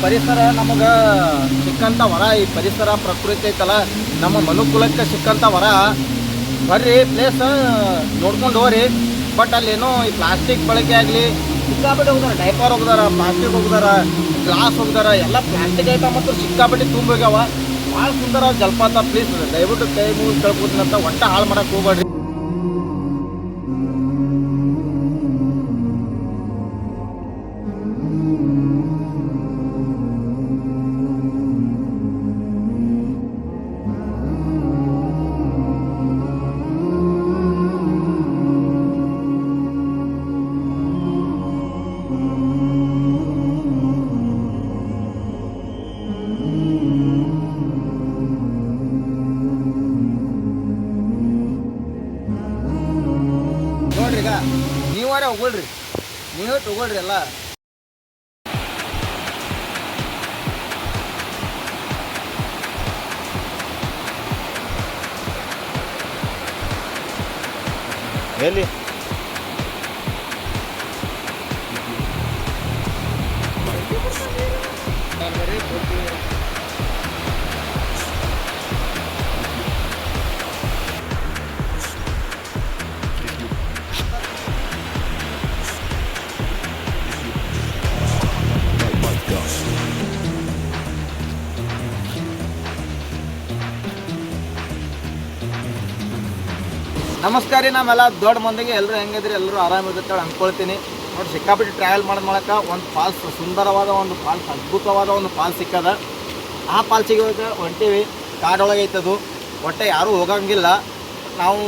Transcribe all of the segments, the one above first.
ಪರಿಸರ ನಮಗೆ ಸಿಕ್ಕಂಥ ವರ, ಈ ಪರಿಸರ ಪ್ರಕೃತಿ ಐತಲ್ಲ ನಮ್ಮ ಮನುಕುಲಕ್ಕೆ ಸಿಕ್ಕಂಥ ವರ. ಬರ್ರಿ ಪ್ಲೇಸ್ ನೋಡ್ಕೊಂಡು ಹೋಗ್ರಿ. ಬಟ್ ಅಲ್ಲೇನೋ ಈ ಪ್ಲಾಸ್ಟಿಕ್ ಬಳಕೆ ಆಗಲಿ ಸಿಕ್ಕಾಪಟ್ಟೆ ಹೋಗ್ದಾರ, ಡೈಪರ್ ಹೋಗ್ದಾರ, ಪ್ಲಾಸ್ಟಿಕ್ ಹೋಗ್ದಾರ, ಗ್ಲಾಸ್ ಹೋಗ್ದಾರ, ಎಲ್ಲ ಪ್ಲಾಸ್ಟಿಕ್ ಐಟಮ್ ಮತ್ತು ಸಿಕ್ಕಾಪಟ್ಟೆ ತುಂಬ ಹೋಗ್ಯಾವ. ಭಾಳ ಸುಂದರ ಜಲಪಾತ. ಪ್ಲೀಸ್ ದಯವಿಟ್ಟು ಕೈ ಮುಗಿ ಕೇಳ್ಕೊತೀನಂತ ಒಟ್ಟ ಹಾಳು ಮಾಡಕ್ಕೆ ಹೋಗ್ಬೇಡ್ರಿ. ನೋಡ್ರಿ, ಈಗ ನೀವಾರೇ ಹೋಗ್ರಿ, ನೀವೇ ತಗೊಳ್ರಿ ಎಲ್ಲ. ಎಲ್ಲಿ ನಮಸ್ಕಾರ ರೀ. ನಮ್ಮೆಲ್ಲ ದೊಡ್ಡ ಮಂದಿಗೆ ಎಲ್ಲರೂ ಹೆಂಗಿದ್ರಿ, ಎಲ್ಲರೂ ಆರಾಮಿರ್ತೇಳಿ ಅಂದ್ಕೊಳ್ತೀನಿ. ನೋಡಿ, ಸಿಕ್ಕಾಪಟ್ಟೆ ಟ್ರಾವೆಲ್ ಮಾಡೋದು ಮೂಲಕ ಒಂದು ಫಾಲ್ಸ್, ಸುಂದರವಾದ ಒಂದು ಫಾಲ್ಸ್, ಅದ್ಭುತವಾದ ಒಂದು ಫಾಲ್ಸ್ ಸಿಕ್ಕದ. ಆ ಫಾಲ್ಸಿಗೆ ಹೊಂಟೀವಿ. ಕಾಡೊಳಗೆ ಐತದು, ಒಟ್ಟೆ ಯಾರೂ ಹೋಗಂಗಿಲ್ಲ. ನಾವು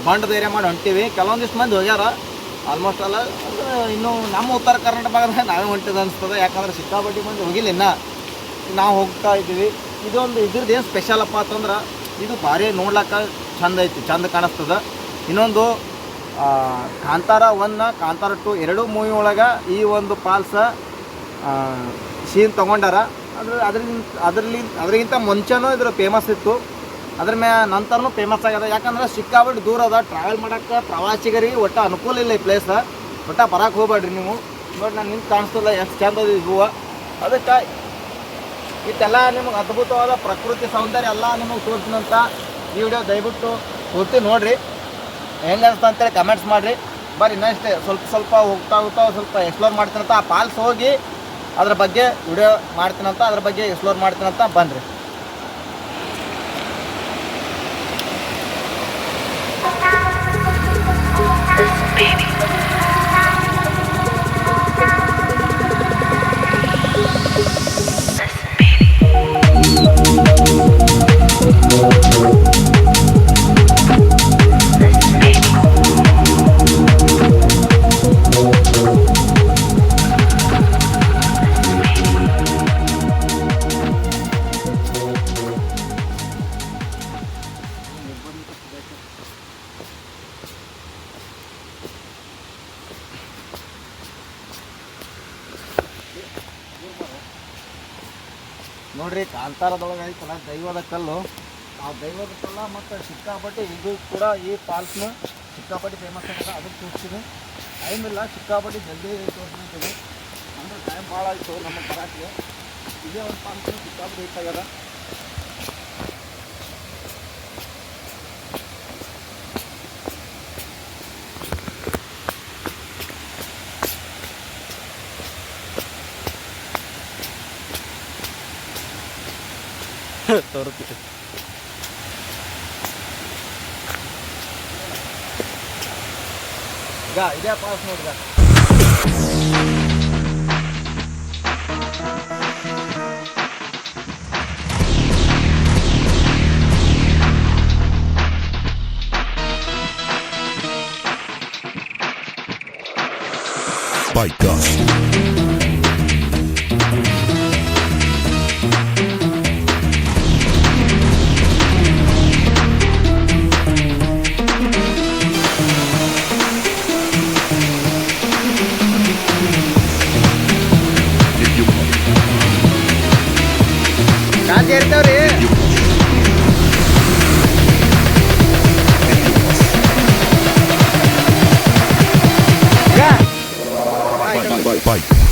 ಬಂಡ್ ಧೈರ್ಯ ಮಾಡಿ ಹೊಂಟೀವಿ. ಕೆಲವೊಂದಿಷ್ಟು ಮಂದಿ ಹೋಗ್ಯಾರ, ಆಲ್ಮೋಸ್ಟ್ ಅಲ್ಲ. ಅಂದರೆ ಇನ್ನೂ ನಮ್ಮ ಉತ್ತರ ಕರ್ನಾಟಕ ಭಾಗದಾಗ ನಾವೇ ಹೊಂಟಿದ್ದು ಅನಿಸ್ತದೆ. ಯಾಕಂದ್ರೆ ಸಿಕ್ಕಾಪಟ್ಟೆ ಮಂದಿ ಹೋಗಿಲ್ಲ ಇನ್ನು. ನಾವು ಹೋಗ್ತಾ ಇದ್ದೀವಿ. ಇದೊಂದು ಇದ್ರದ್ದು ಏನು ಸ್ಪೆಷಲ್ ಅಪ್ಪ ಅಂತಂದ್ರೆ, ಇದು ಭಾರಿ ನೋಡ್ಲಿಕ್ಕೆ ಚಂದ ಐತಿ, ಚಂದ ಕಾಣಿಸ್ತದೆ. ಇನ್ನೊಂದು ಕಾಂತಾರ 1, ಕಾಂತಾರ 2 ಎರಡೂ ಮೂವಿ ಒಳಗೆ ಈ ಒಂದು ಫಾಲ್ಸ ಸೀನ್ ತೊಗೊಂಡಾರ. ಅದ್ರಗಿಂತ ಮುಂಚೆನೂ ಇದ್ರ ಫೇಮಸ್ ಇತ್ತು, ಅದ್ರ ನಂತರನೂ ಫೇಮಸ್ ಆಗ್ಯದ. ಯಾಕಂದ್ರೆ ಸಿಕ್ಕಾಬಿಟ್ಟು ದೂರ ಅದ, ಟ್ರಾವೆಲ್ ಮಾಡೋಕ್ಕೆ ಪ್ರವಾಸಿಗರಿಗೆ ಒಟ್ಟು ಅನುಕೂಲ ಇಲ್ಲ ಈ ಪ್ಲೇಸ್. ಒಟ್ಟು ಬರೋಕೆ ಹೋಗ್ಬೇಡ್ರಿ ನೀವು. ನೋಡಿ, ನಾನು ನಿಂತು ಕಾಣಿಸ್ತಲ್ಲ ಎಷ್ಟು ಚಂದ ಅದು ಹೂವು. ಅದಕ್ಕೆ ಇಷ್ಟೆಲ್ಲ ನಿಮಗೆ ಅದ್ಭುತವಾದ ಪ್ರಕೃತಿ ಸೌಂದರ್ಯ ಎಲ್ಲ ನಿಮಗೆ ತೋರಿಸಿದಂಥ ಈ ವಿಡಿಯೋ ದಯವಿಟ್ಟು ಪೂರ್ತಿ ನೋಡಿರಿ. ಹೆಂಗೆ ಅನಿಸ್ತು ಅಂತೇಳಿ ಕಮೆಂಟ್ಸ್ ಮಾಡಿರಿ. ಬರ್ರಿ, ಇನ್ನಷ್ಟೇ ಸ್ವಲ್ಪ ಹೋಗ್ತಾ ಸ್ವಲ್ಪ ಎಕ್ಸ್ಪ್ಲೋರ್ ಮಾಡ್ತೀನಂತ. ಆ ಫಾಲ್ಸ್ ಹೋಗಿ ಅದ್ರ ಬಗ್ಗೆ ವಿಡಿಯೋ ಮಾಡ್ತೀನಂತ, ಅದ್ರ ಬಗ್ಗೆ ಎಕ್ಸ್ಪ್ಲೋರ್ ಮಾಡ್ತೀನಂತ. ಬನ್ನಿರಿ. ನೋಡ್ರಿ, ಕಾಂತಾರದೊಳಗೆ ಐತಲ್ಲ ದೈವದ ಕಲ್ಲು. ಆ ದೈವದ ಕಲ್ಲ ಮತ್ತು ಸಿಕ್ಕಾಪಟ್ಟೆ ಇದು ಕೂಡ ಈ ಫಾಲ್ಸ್ನ ಸಿಕ್ಕಾಪಟ್ಟೆ ಫೇಮಸ್ ಆಗ್ತದೆ. ಅದಕ್ಕೆ ತೋರಿಸ್ತೀನಿ. ಟೈಮ್ ಇಲ್ಲ, ಸಿಕ್ಕಾಪಟ್ಟೆ ಜಲ್ದಿ ತೋರಿಸ್ತೀವಿ. ಅಂದರೆ ಟೈಮ್ ಭಾಳ ಆಯಿತು ನಮಗೆ ಬರೋಕ್ಕೆ. ಇದೇ ಒಂದು ಫಾಲ್ಸ್ನ ಸಿಕ್ಕಾಪಟ್ಟೆ ಇಟ್ಟಾಗ್ಯದ. ತೋರಿಸ್ತೀವಿ. ಈಗ ಇದೇ ಫಾಲ್ಸ್ ನೋಡಿದ. Bike Dust. ಇರ್ತಾವ್ರಿ. Bike.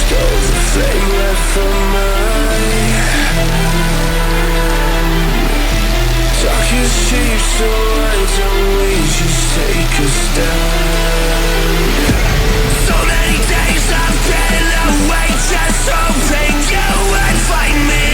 Stole the flame left from my darkest shapes, so why don't we just take a stand? So many days I've been away, just hoping you would find me.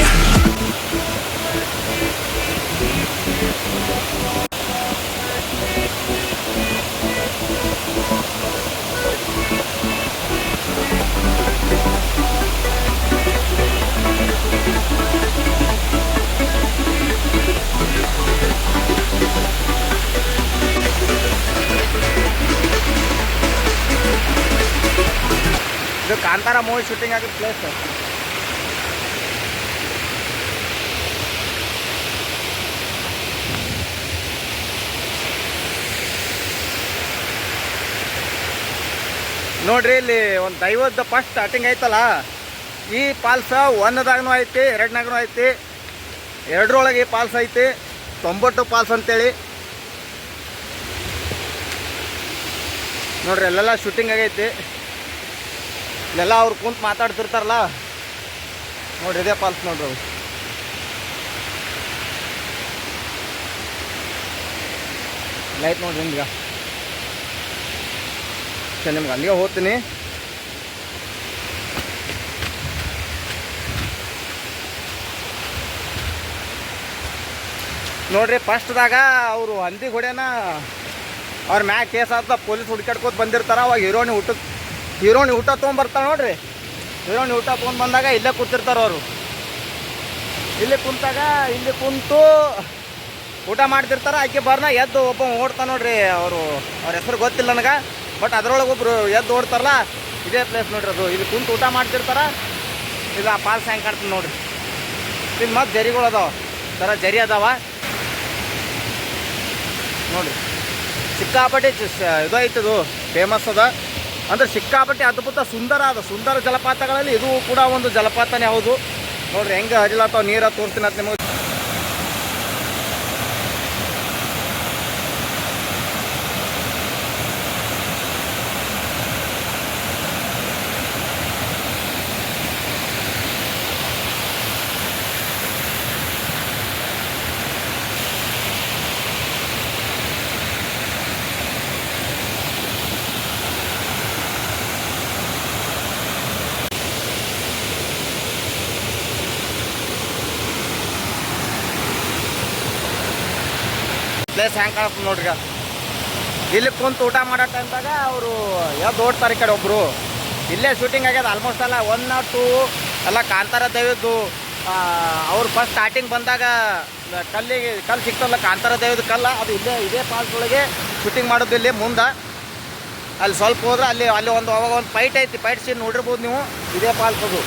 ಇದು Kantara movie shooting ಆಗಿದ್ದ place. ನೋಡ್ರಿ ಇಲ್ಲಿ ಒಂದು ದೈವದ first starting ಐತಲ್ಲ, ಈ ಪಾಲ್ಸ ಒಂದದಾಗೂ ಐತಿ, ಎರಡನಾಗೂ ಐತಿ, ಎರಡರೊಳಗೆ ಈ ಪಾಲ್ಸ್ ಐತಿ, 90 ಪಾಲ್ಸ್ ಅಂತೇಳಿ. ನೋಡ್ರಿ ಅಲ್ಲೆಲ್ಲ ಶೂಟಿಂಗ್ ಆಗೈತಿ, ಇಲ್ಲೆಲ್ಲ ಅವ್ರು ಕುಂತು ಮಾತಾಡ್ತಿರ್ತಾರಲ್ಲ. ನೋಡ್ರಿ ಇದೇ ಪಾಲ್ಸ್ ನೋಡ್ರಿ ಅವು. ಲೈಟ್ ನೋಡ್ರಿ ನಿಮ್ಗೆ. ಸರಿ, ನಿಮ್ಗೆ ಅಲ್ಲಿಗೆ ಹೋಗ್ತೀನಿ. ನೋಡ್ರಿ ಫಸ್ಟ್ದಾಗ ಅವರು ಹಂದಿಗೆ ಹೊಡ್ಯಾನ ಅವ್ರ ಮ್ಯಾಗ ಕೇಸ್ ಆಗ್ತದ, ಪೊಲೀಸ್ ಹುಡ್ಕಾಡ್ಕೋತ ಬಂದಿರ್ತಾರ. ಅವಾಗ ಹೀರೋಣಿ ಊಟ ತೊಗೊಂಬರ್ತಾಳೆ ನೋಡ್ರಿ. ಹೀರೋಣಿ ಊಟ ತೊಗೊಂಡು ಬಂದಾಗ ಇಲ್ಲೇ ಕೂತಿರ್ತಾರ ಅವರು. ಇಲ್ಲಿ ಕುಂತಾಗ ಇಲ್ಲಿ ಕುಂತು ಊಟ ಮಾಡ್ತಿರ್ತಾರ. ಆಕೆ ಬರ್ನ ಎದ್ದು ಒಬ್ಬ ಓಡ್ತಾ ನೋಡ್ರಿ. ಅವ್ರ ಹೆಸರು ಗೊತ್ತಿಲ್ಲ ನನಗೆ, ಬಟ್ ಅದ್ರೊಳಗೆ ಒಬ್ರು ಎದ್ದು ಓಡ್ತಾರಲ್ಲ, ಇದೇ ಪ್ಲೇಸ್ ನೋಡ್ರಿ ಅದು. ಇಲ್ಲಿ ಕುಂತು ಊಟ ಮಾಡ್ತಿರ್ತಾರ. ಇಲ್ಲ ಆ ಪಾಲ್ಸ್ ಹೆಂಗೆ ಕಾಣ್ತದೆ ನೋಡ್ರಿ. ಇಲ್ಲಿ ಮತ್ತು ಜರಿಗಳು ಅದಾವ, ಥರ ಜರಿ ಅದಾವ ನೋಡ್ರಿ. ಸಿಕ್ಕಾಪಟ್ಟೆ ಇದು ಐತದು, ಫೇಮಸ್ ಅದ ಅಂದ್ರೆ ಸಿಕ್ಕಾಪಟ್ಟೆ ಅದ್ಭುತ ಸುಂದರ ಜಲಪಾತಗಳಲ್ಲಿ ಇದು ಕೂಡ ಒಂದು ಜಲಪಾತನೇ ಹೌದು. ನೋಡ್ರಿ ಹೆಂಗೆ ಹರಿಲತ್ತಾವ ನೀರ ತೋರಿಸ್ತೀನಿ ಅಂತ ನಿಮಗೆ. ಪ್ಲೇಸ್ ಹೆಂಗೆ ಕಾಣುತ್ತೆ ನೋಡ್ರಿ. ಇಲ್ಲಿ ಕುಂತು ಊಟ ಮಾಡೋ ಟೈಮ್ದಾಗ ಅವರು ಎದ್ದು ಓಡ್ತಾರೆ. ಈ ಕಡೆ ಒಬ್ಬರು ಇಲ್ಲೇ ಶೂಟಿಂಗ್ ಆಗ್ಯದ ಆಲ್ಮೋಸ್ಟ್ ಎಲ್ಲ 1 or 2 ಎಲ್ಲ ಕಾಂತಾರ ದೈವದ್ದು. ಅವ್ರು ಫಸ್ಟ್ ಸ್ಟಾರ್ಟಿಂಗ್ ಬಂದಾಗ ಕಲ್ಲು ಸಿಗ್ತಲ್ಲ, ಕಾಂತಾರ ದೈವದ ಕಲ್ಲ, ಅದು ಇದೇ ಫಾಲ್ಸ್ ಒಳಗೆ ಶೂಟಿಂಗ್ ಮಾಡೋದು. ಇಲ್ಲಿ ಮುಂದೆ ಅಲ್ಲಿ ಸ್ವಲ್ಪ ಹೋದ್ರೆ ಅಲ್ಲಿ ಅವಾಗ ಒಂದು ಫೈಟ್ ಐತಿ, ಫೈಟ್ ಸೀನ್ ನೋಡಿರ್ಬೋದು ನೀವು. ಇದೇ ಫಾಲ್ಸ್ ಅದು.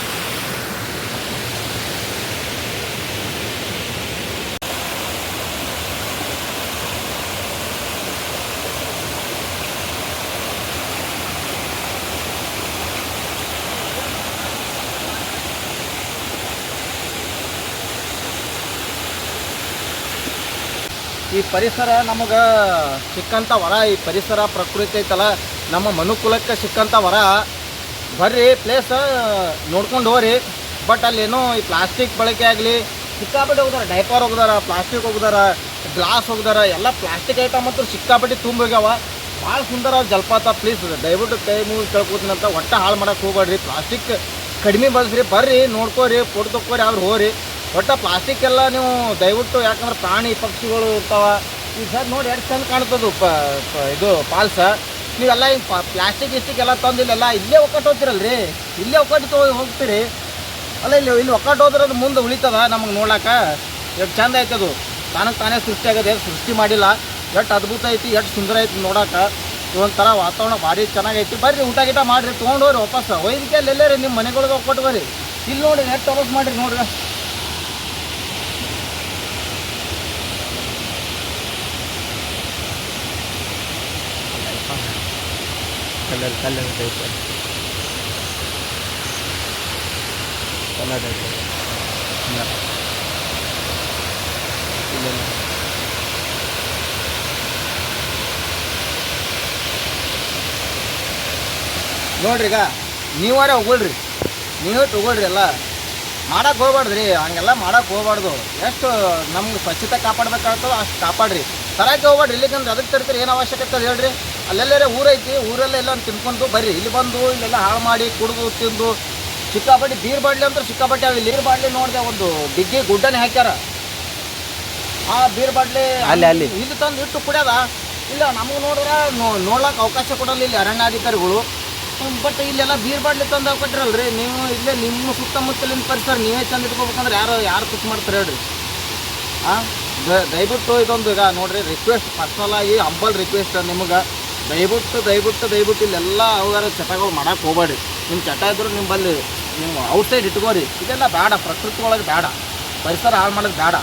ಈ ಪರಿಸರ ನಮಗೆ ಸಿಕ್ಕಂಥ ವರ, ಈ ಪರಿಸರ ಪ್ರಕೃತಿ ಐತಲ್ಲ, ನಮ್ಮ ಮನುಕುಲಕ್ಕೆ ಸಿಕ್ಕಂಥ ವರ. ಬರ್ರಿ ಪ್ಲೇಸ್ ನೋಡ್ಕೊಂಡು ಹೋಗ್ರಿ. ಬಟ್ ಅಲ್ಲೇನೋ ಈ ಪ್ಲಾಸ್ಟಿಕ್ ಬಳಕೆ ಆಗಲಿ ಸಿಕ್ಕಾಪಟ್ಟೆ ಹೋಗ್ದಾರ. ಡೈಪರ್ ಹೋಗ್ದಾರ, ಪ್ಲಾಸ್ಟಿಕ್ ಹೋಗ್ದಾರ, ಗ್ಲಾಸ್ ಹೋಗ್ದಾರ, ಎಲ್ಲ ಪ್ಲಾಸ್ಟಿಕ್ ಐಟಮ್ ಮತ್ತು ಸಿಕ್ಕಾಪಟ್ಟೆ ತುಂಬ ಹೋಗ್ಯಾವ. ಭಾಳ ಸುಂದರ ಜಲಪಾತ. ಪ್ಲೀಸ್ ದಯವಿಟ್ಟು ಕೈ ಮುಗಿ ಕೇಳ್ಕೊತೀನಂತ ಒಟ್ಟು ಹಾಳು ಮಾಡೋಕೆ ಹೋಗ್ಬೇಡ್ರಿ. ಪ್ಲಾಸ್ಟಿಕ್ ಕಡಿಮೆ ಬಳಸ್ರಿ. ಬರ್ರಿ ನೋಡ್ಕೋರಿ, ಫೋಟೋ ತೊಗೋರಿ, ಅವ್ರು ಹೋಗ್ರಿ. ಒಟ್ಟು ಪ್ಲಾಸ್ಟಿಕ್ ಎಲ್ಲ ನೀವು ದಯವಿಟ್ಟು, ಯಾಕಂದ್ರೆ ಪ್ರಾಣಿ ಪಕ್ಷಿಗಳು ಇರ್ತಾವ. ಈಗ ಸರ್ ನೋಡಿ ಎಷ್ಟು ಚಂದ ಕಾಣ್ತದು ಇದು ಪಾಲ್ಸ. ನೀವೆಲ್ಲ ಹಿಂಗೆ ಪ್ಲಾಸ್ಟಿಕ್ ಎಲ್ಲ ತಂದಿಲ್ಲೆಲ್ಲ ಇಲ್ಲೇ ಒಕ್ಕಟ್ಟು ಹೋಗ್ತಿರಲ್ರಿ, ಇಲ್ಲೇ ಒಕ್ಕಟ್ಟು ಹೋಗ್ತೀರಿ ಅಲ್ಲ. ಇಲ್ಲಿ ಒಕ್ಕಟ್ಟು ಹೋದ್ರೆ ಅದು ಮುಂದೆ ಉಳಿತದ ನಮಗೆ ನೋಡ್ಲಾಕ. ಎಷ್ಟು ಚಂದ ಐತದು, ತಾನೇ ಸೃಷ್ಟಿ ಆಗದೆ, ಸೃಷ್ಟಿ ಮಾಡಿಲ್ಲ. ಎಷ್ಟು ಅದ್ಭುತ ಐತಿ, ಎಷ್ಟು ಸುಂದರ ಐತಿ ನೋಡೋಕೆ. ಇದೊಂಥರ ವಾತಾವರಣ ಭಾರಿ ಚೆನ್ನಾಗೈತಿ. ಬರ್ರಿ ಊಟ ಗೀಟ ಮಾಡಿರಿ, ತೊಗೊಂಡು ಹೋಗ್ರಿ ವಾಪಸ್. ಒಯ್ದಕ್ಕೆ ಅಲ್ಲೆಲ್ಲೇ ರೀ ನಿಮ್ಮ ಮನೆಗಳಿಗೆ ಒಕ್ಕಟ್ಟು ಬರ್ರಿ. ಇಲ್ಲಿ ನೋಡಿ ಎಷ್ಟು ವಾಪಸ್ ಮಾಡಿರಿ ನೋಡ್ರಿ. ಕಲ್ಲರ್ ಟೈಪ್ ನೋಡ್ರಿ. ಈಗ ನೀವಾರೇ ಹೋಗ್ಬಿಡ್ರಿ, ನೀವೇ ತಗೊಳ್ರಿ ಎಲ್ಲ. ಮಾಡಕ್ಕೆ ಹೋಗ್ಬಾರ್ದ್ರಿ, ಹಂಗೆಲ್ಲ ಮಾಡಕ್ಕೆ ಹೋಗ್ಬಾರ್ದು. ಎಷ್ಟು ನಮ್ಗೆ ಸ್ವಚ್ಛತೆ ಕಾಪಾಡ್ಬೇಕಾಗ್ತದೆ ಅಷ್ಟು ಕಾಪಾಡ್ರಿ. ತರಕ್ಕೆ ಹೋಗ್ಬಾರ್ರಿ. ಇಲ್ಲಿಗಂದ್ರೆ ಅದಕ್ಕೆ ತರ್ತೀರಿ, ಏನು ಅವಶ್ಯಕತೆ ಅದು ಹೇಳ್ರಿ. ಅಲ್ಲೆಲ್ಲೇ ಊರೈತಿ, ಊರಲ್ಲೇ ಎಲ್ಲ ತಿನ್ಕೊಂಡು ಬರ್ರಿ. ಇಲ್ಲಿ ಬಂದು ಇಲ್ಲೆಲ್ಲ ಹಾಳು ಮಾಡಿ ಕುಡಿದು ತಿಂದು ಸಿಕ್ಕಾಪಟ್ಟಿ ಬೀರ್ ಬಾಡ್ಲಿ ಅಂತ ಸಿಕ್ಕಾಪಟ್ಟಿ ಅವು. ನೀರು ಬಾಡ್ಲಿ ನೋಡಿದೆ, ಒಂದು ಡಿಗ್ಗಿ ಗುಡ್ಡನೇ ಹಾಕ್ಯಾರ. ಆ ಬೀರ್ ಬಾಡ್ಲಿ ಅಲ್ಲಿ ಇಲ್ಲಿ ತಂದು ಇಟ್ಟು ಕುಡಿಯೋದ ಇಲ್ಲ. ನಮಗೆ ನೋಡಿದ್ರೆ ನೋಡ್ಲಿಕ್ಕೆ ಅವಕಾಶ ಕೊಡಲ್ಲ ಇಲ್ಲಿ ಅರಣ್ಯಾಧಿಕಾರಿಗಳು. ಬಟ್ ಇಲ್ಲೆಲ್ಲ ಬೀರ್ ಬಾಡ್ಲಿ ತಂದು ಕೊಟ್ಟಿರಲ್ರಿ ನೀವು. ಇಲ್ಲೇ ನಿಮ್ಮ ಸುತ್ತಮುತ್ತಲಿನ ಪರಿಸರ ನೀವೇ ಚಂದ ಇಟ್ಕೋಬೇಕಂದ್ರೆ ಯಾರು ತುತ್ತು ಮಾಡ್ತಾರೆ ಹೇಳ್ರಿ. ದಯವಿಟ್ಟು ಇದೊಂದು ಈಗ ನೋಡಿರಿ, ರಿಕ್ವೆಸ್ಟ್ ಪರ್ಸನಲ್ ಆಗಿ ಹಂಬಲ್ ರಿಕ್ವೆಸ್ಟ್ ನಿಮಗೆ. ದಯವಿಟ್ಟು ಇಲ್ಲೆಲ್ಲ ಅವಾರ ಚಟಗಳು ಮಾಡೋಕೆ ಹೋಗ್ಬೇಡಿ. ನಿಮ್ಮ ಚಟ ಇದ್ರು ನಿಮ್ಮಲ್ಲಿ ನೀವು ಔಟ್ಸೈಡ್ ಇಟ್ಕೋರಿ. ಇದೆಲ್ಲ ಬೇಡ, ಪ್ರಕೃತಿ ಒಳಗೆ ಬೇಡ, ಪರಿಸರ ಹಾಳು ಮಾಡೋದು ಬೇಡ.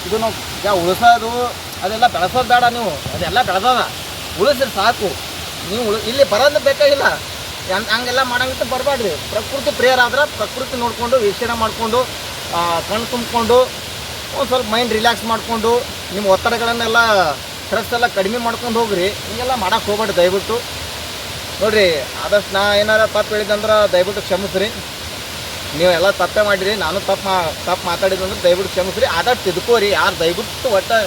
ಇದನ್ನು ಈಗ ಉಳಿಸೋದು ಅದೆಲ್ಲ ಬೆಳೆಸೋದು ಬೇಡ. ನೀವು ಅದೆಲ್ಲ ಬೆಳೆಸೋದ ಉಳಿಸ್ರಿ ಸಾಕು. ನೀವು ಇಲ್ಲಿ ಬರೋದು ಬೇಕಾಗಿಲ್ಲ. ಹಂಗೆಲ್ಲ ಮಾಡೋಂಗಿತ್ತು ಬರಬೇಡ್ರಿ. ಪ್ರಕೃತಿ ಪ್ರಿಯರಾದ್ರೆ ಪ್ರಕೃತಿ ನೋಡಿಕೊಂಡು ವೀಕ್ಷಣೆ ಮಾಡಿಕೊಂಡು ಕಣ್ಣು ತುಂಬಿಕೊಂಡು ಒಂದು ಸ್ವಲ್ಪ ಮೈಂಡ್ ರಿಲ್ಯಾಕ್ಸ್ ಮಾಡಿಕೊಂಡು ನಿಮ್ಮ ಒತ್ತಡಗಳನ್ನೆಲ್ಲ ಸ್ಟ್ರೆಸ್ ಎಲ್ಲ ಕಡಿಮೆ ಮಾಡ್ಕೊಂಡು ಹೋಗ್ರಿ. ಹಿಂಗೆಲ್ಲ ಮಾಡೋಕೆ ಹೋಗ್ಬೇಡಿ ದಯವಿಟ್ಟು. ನೋಡಿರಿ, ಆದಷ್ಟು ನಾ ಏನಾರ ತಪ್ಪು ಹೇಳಿದಂದ್ರೆ ದಯವಿಟ್ಟು ಕ್ಷಮಿಸ್ರಿ. ನೀವು ಎಲ್ಲ ತಪ್ಪೇ ಮಾಡಿರಿ. ನಾನು ತಪ್ಪು ಮಾತಾಡಿದಂದ್ರೆ ದಯವಿಟ್ಟು ಕ್ಷಮಿಸ್ರಿ. ಆದಷ್ಟು ತಿದ್ಕೋರಿ. ಯಾರು ದಯವಿಟ್ಟು ಒಟ್ಟು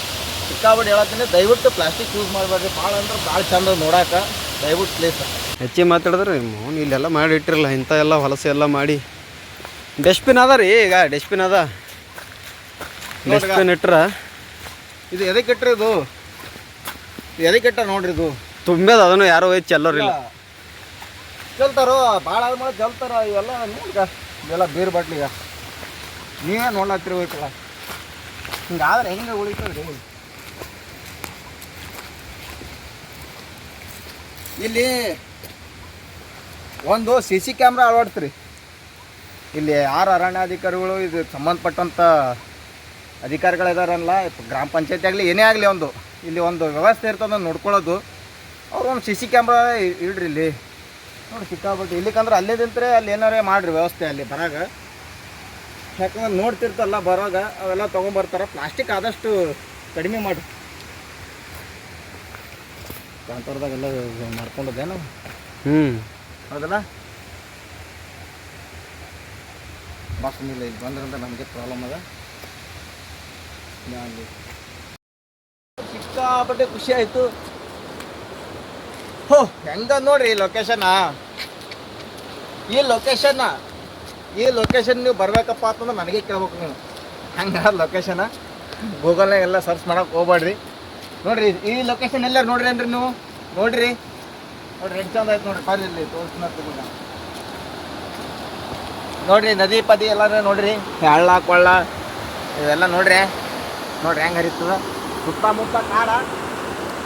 ಸಿಕ್ಕಾಬಿಟ್ಟು ಹೇಳತ್ತೀನಿ, ದಯವಿಟ್ಟು ಪ್ಲಾಸ್ಟಿಕ್ ಯೂಸ್ ಮಾಡಬೇಡ್ರಿ. ಭಾಳ ಅಂದ್ರೆ ಭಾಳ ಚಂದ ನೋಡೋಕೆ. ದಯವಿಟ್ಟು ಪ್ಲೀಸ್ ಹೆಚ್ಚಿಗೆ ಮಾತಾಡಿದ್ರೆ ಮೋನ್ ಇಲ್ಲೆಲ್ಲ ಮಾಡಿ ಇಟ್ಟಿರಲ್ಲ, ಇಂಥ ಎಲ್ಲ ಹೊಲಸು ಎಲ್ಲ ಮಾಡಿ. ಡಸ್ಟ್ಬಿನ್ ಅದ ರೀ, ಈಗ ಡಸ್ಟ್ಬಿನ್ ಅದ. ಡಸ್ಟ್ಬಿನ್ ಇಟ್ರ ಇದು ಎದಕ್ಕೆ ಇಟ್ರಿ? ಇದು ಎದಕ್ಕೆ ಇಟ್ಟ ನೋಡ್ರಿ. ಇದು ತುಂಬೇದ, ಅದನ್ನು ಯಾರೋ ಒಯ್ದು ಚೆಲ್ಲೋರಿಲ್ಲ. ಚೆಲ್ತಾರೋ ಭಾಳ ಆದ್ಮೇಲೆ ಚೆಲ್ತಾರ. ಇವೆಲ್ಲ ನೋಡ್ಗ ಇವೆಲ್ಲ ಬೀರ್ ಬಾಟ್ಲಿಗ ನೀವೇ ನೋಡ್ಲತ್ತಿರಿ ಹೋಯ್ತಲ್ಲ. ಹಿಂಗಾದ್ರೆ ಹೆಂಗೆ ಉಳಿತದ್ರಿ? ಇಲ್ಲಿ ಒಂದು CC ಕ್ಯಾಮ್ರಾ ಅಳವಡಿಸ್ರಿ. ಇಲ್ಲಿ ಯಾರು ಅರಣ್ಯಾಧಿಕಾರಿಗಳು ಇದು ಸಂಬಂಧಪಟ್ಟಂಥ ಅಧಿಕಾರಿಗಳಿದಾರಲ್ಲ, ಗ್ರಾಮ ಪಂಚಾಯತಿ ಆಗಲಿ ಏನೇ ಆಗಲಿ, ಇಲ್ಲಿ ಒಂದು ವ್ಯವಸ್ಥೆ ಇರ್ತದೆ ನೋಡ್ಕೊಳ್ಳೋದು. ಅವ್ರು ಒಂದು CC ಕ್ಯಾಮ್ರಾ ಇಡ್ರಿ ಇಲ್ಲಿ. ನೋಡಿ ಸಿಕ್ಕಾಬಿಟ್ಟು ಇಲ್ಲಿಕಂದ್ರೆ ಅಲ್ಲೇ ನಿಂತ್ರೆ ಅಲ್ಲಿ ಏನಾರೇ ಮಾಡಿರಿ ವ್ಯವಸ್ಥೆ ಅಲ್ಲಿ ಬರಾಗ. ಯಾಕಂದ್ರೆ ನೋಡ್ತಿರ್ತಲ್ಲ ಬರೋಗ ಅವೆಲ್ಲ ತೊಗೊಂಬರ್ತಾರೆ. ಪ್ಲಾಸ್ಟಿಕ್ ಆದಷ್ಟು ಕಡಿಮೆ ಮಾಡಿ. ಕಾಂತರದಾಗೆಲ್ಲ ಮಾಡ್ಕೊಂಡದೇನು ಹೌದಲ್ಲ? ಬಸ್ ಇಲ್ಲ, ಇಲ್ಲಿ ಬಂದ್ರಂದ್ರೆ ನಮಗೆ ಪ್ರಾಬ್ಲಮ್ ಅದ. ಸಿಕ್ಕಾಪಟ್ಟೆ ಖುಷಿ ಆಯಿತು. ಹೋ ಹೆಂಗ ನೋಡ್ರಿ ಈ ಲೊಕೇಶನ್ನ. ಈ ಲೊಕೇಶನ್ ನೀವು ಬರ್ಬೇಕಪ್ಪ ಅಂತಂದ್ರೆ ನನಗೆ ಕೇಳ್ಬೇಕು ನೀವು. ಹಂಗೆ ಲೊಕೇಶನ ಗೂಗಲ್ನಾಗ ಎಲ್ಲ ಸರ್ಚ್ ಮಾಡೋಕೆ ಹೋಗ್ಬೇಡ್ರಿ. ನೋಡಿರಿ ಈ ಲೊಕೇಶನ್ ಎಲ್ಲ ನೋಡ್ರಿ ಅಂದ್ರೆ ನೀವು ನೋಡ್ರಿ ಎಷ್ಟು ಚಂದ ಆಯ್ತು ನೋಡ್ರಿ. ಬರ್ರಿ ಇಲ್ಲಿ ತೋರಿಸ್ತೀನಿ. ನೋಡ್ರಿ ನದಿ ಪದಿ ಎಲ್ಲ ನೋಡ್ರಿ, ಹಳ್ಳ ಕೊಳ್ಳ ಇವೆಲ್ಲ ನೋಡ್ರಿ ಹೆಂಗೆ ಹರಿತದ. ಸುತ್ತಮುತ್ತ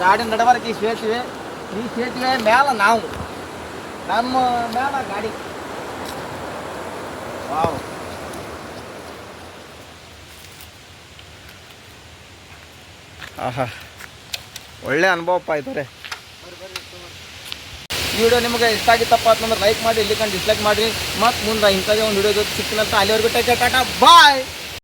ಕಾಡಿನ ನಡವರ್ಕ್ ಈ ಸೇತುವೆ ಮೇಲೆ ನಾವು ನಮ್ಮ ಮೇಲೆ ಗಾಡಿ. ವಾವ್, ಆಹಾ, ಒಳ್ಳೆ ಅನುಭವಪ್ಪ ಇದ್ದಾರೆ. ಈ ವಿಡಿಯೋ ನಿಮಗೆ ಇಷ್ಟ ಆಗಿತ್ತಪ್ಪ ಅಂತಂದ್ರೆ ಲೈಕ್ ಮಾಡಿ, ಇಲ್ಲಿ ಡಿಸ್ಲೈಕ್ ಮಾಡಿರಿ. ಮತ್ತು ಮುಂದೆ ಇಂಥದೇ ಒಂದು ವಿಡಿಯೋ ಜೊತೆ ಸಿಕ್ಕಿನಂತ ಅಲ್ಲಿವರೆಗೂ ಟೇಕ್ ಕೇರ್, ಟಾಟಾ ಬಾಯ್.